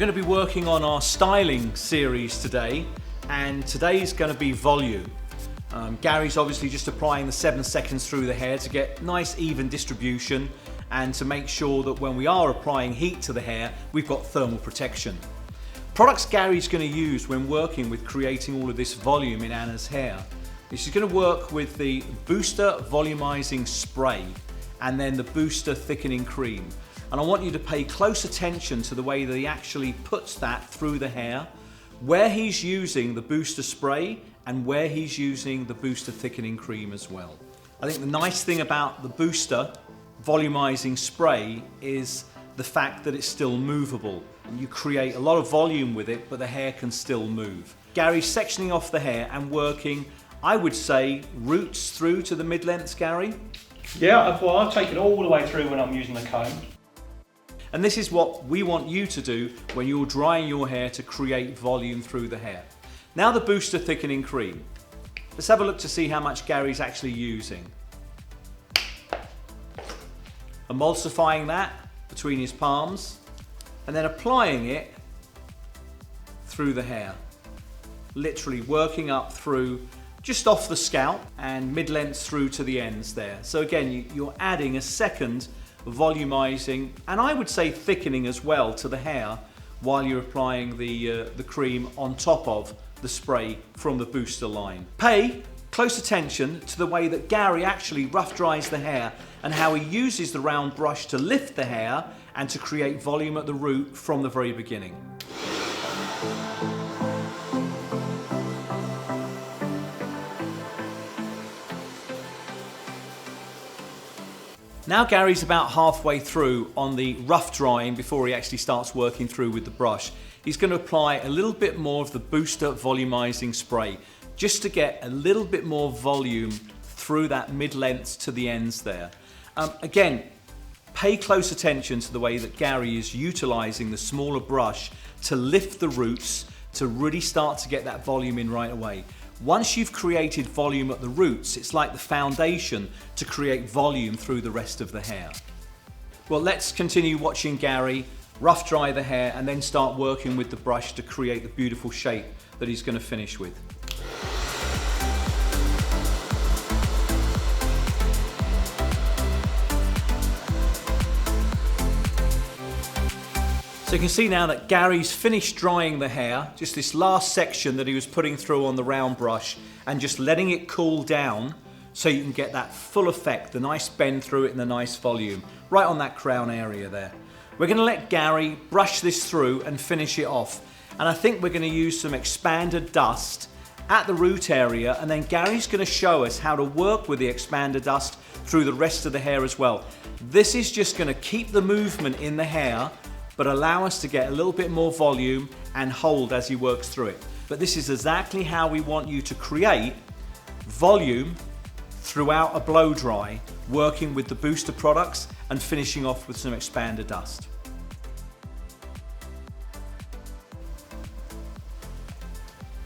going to be working on our styling series today, and today's going to be volume. Gary's obviously just applying the 7 seconds through the hair to get nice even distribution and to make sure that when we are applying heat to the hair, we've got thermal protection. Products Gary's going to use when working with creating all of this volume in Anna's hair. She's going to work with the Booster Volumizing Spray and then the Booster Thickening Cream. And I want you to pay close attention to the way that he actually puts that through the hair, where he's using the Booster Spray and where he's using the Booster Thickening Cream as well. I think the nice thing about the Booster Volumizing Spray is the fact that it's still movable. You create a lot of volume with it, but the hair can still move. Gary's sectioning off the hair and working, I would say, roots through to the mid-lengths, Gary? Yeah, well, I'll take it all the way through when I'm using the comb. And this is what we want you to do when you're drying your hair to create volume through the hair. Now the Booster Thickening Cream. Let's have a look to see how much Gary's actually using. Emulsifying that between his palms and then applying it through the hair. Literally working up through just off the scalp and mid-lengths through to the ends there. So again, you're adding a second volumizing and I would say thickening as well to the hair while you're applying the cream on top of the spray from the Booster line. Pay close attention to the way that Gary actually rough dries the hair and how he uses the round brush to lift the hair and to create volume at the root from the very beginning. Now Gary's about halfway through on the rough drying before he actually starts working through with the brush. He's going to apply a little bit more of the Booster Volumizing Spray just to get a little bit more volume through that mid-lengths to the ends there. Again, pay close attention to the way that Gary is utilizing the smaller brush to lift the roots to really start to get that volume in right away. Once you've created volume at the roots, it's like the foundation to create volume through the rest of the hair. Well, let's continue watching Gary rough dry the hair and then start working with the brush to create the beautiful shape that he's going to finish with. So you can see now that Gary's finished drying the hair, just this last section that he was putting through on the round brush and just letting it cool down so you can get that full effect, the nice bend through it and the nice volume, right on that crown area there. We're going to let Gary brush this through and finish it off. And I think we're going to use some expanded dust at the root area, and then Gary's going to show us how to work with the expanded dust through the rest of the hair as well. This is just going to keep the movement in the hair but allow us to get a little bit more volume and hold as he works through it. But this is exactly how we want you to create volume throughout a blow dry, working with the Booster products and finishing off with some expanded dust.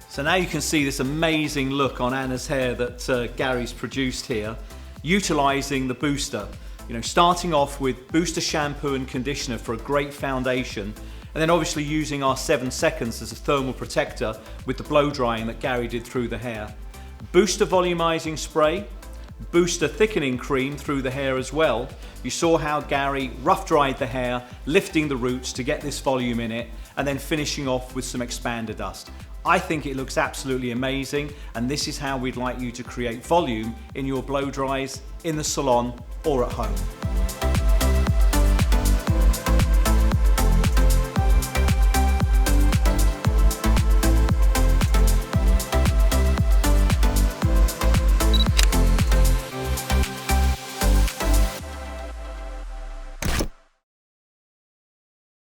So now you can see this amazing look on Anna's hair that Gary's produced here, utilizing the Booster. You know, starting off with Booster shampoo and conditioner for a great foundation, and then obviously using our 7 seconds as a thermal protector with the blow drying that Gary did through the hair. Booster Volumizing Spray, Booster Thickening Cream through the hair as well. You saw how Gary rough dried the hair, lifting the roots to get this volume in it, and then finishing off with some expander dust. I think it looks absolutely amazing, and this is how we'd like you to create volume in your blow dries, in the salon or at home.